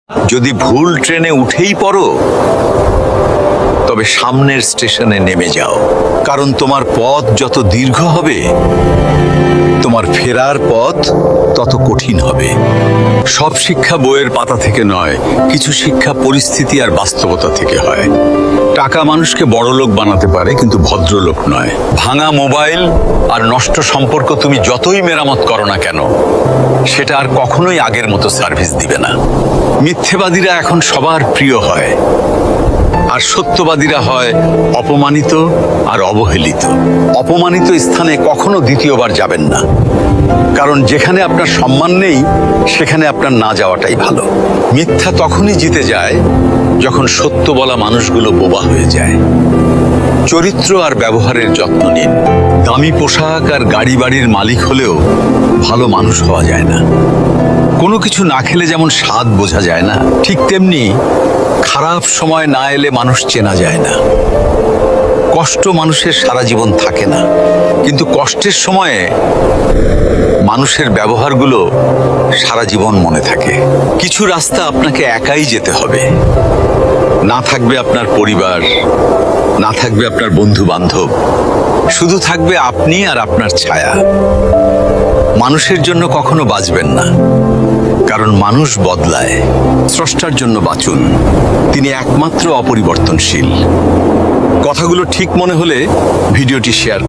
যদি ভুল ট্রেনে উঠেই পড়ো তবে সামনের স্টেশনে নেমে যাও, কারণ তোমার পথ যত দীর্ঘ হবে তোমার ফেরার পথ তত কঠিন হবে। সব শিক্ষা বইয়ের পাতা থেকে নয়, কিছু শিক্ষা পরিস্থিতি আর বাস্তবতা থেকে হয়। টাকা মানুষকে বড়লোক বানাতে পারে, কিন্তু ভদ্রলোক নয়। ভাঙা মোবাইল আর নষ্ট সম্পর্ক তুমি যতই মেরামত করো না কেন, সেটা আর কখনোই আগের মতো সার্ভিস দিবে না। মিথ্যেবাদীরা এখন সবার প্রিয় হয়, আর সত্যবাদীরা হয় অপমানিত আর অবহেলিত। অপমানিত স্থানে কখনো দ্বিতীয়বার যাবেন না, কারণ যেখানে আপনার সম্মান নেই সেখানে আপনার না যাওয়াটাই ভালো। মিথ্যা তখনই জিতে যায় যখন সত্য বলা মানুষগুলো বোবা হয়ে যায়। চরিত্র আর ব্যবহারের যত্ন নিন। দামি পোশাক আর গাড়ি বাড়ির মালিক হলেও ভালো মানুষ হওয়া যায় না। কোনো কিছু না খেলে যেমন স্বাদ বোঝা যায় না, ঠিক তেমনি খারাপ সময় না এলে মানুষ চেনা যায় না। কষ্ট মানুষের সারা জীবন থাকে না, কিন্তু কষ্টের সময়ে মানুষের ব্যবহারগুলো সারা জীবন মনে থাকে। কিছু রাস্তা আপনাকে একাই যেতে হবে। না থাকবে আপনার পরিবার, না থাকবে আপনার বন্ধু বান্ধব, শুধু থাকবে আপনি আর আপনার ছায়া। মানুষের জন্য কখনো বাঁচবেন না, কারণ মানুষ বদলায়। স্রষ্টার জন্য বাঁচুন, তিনি একমাত্র অপরিবর্তনশীল। কথাগুলো ঠিক মনে হলে ভিডিওটি শেয়ার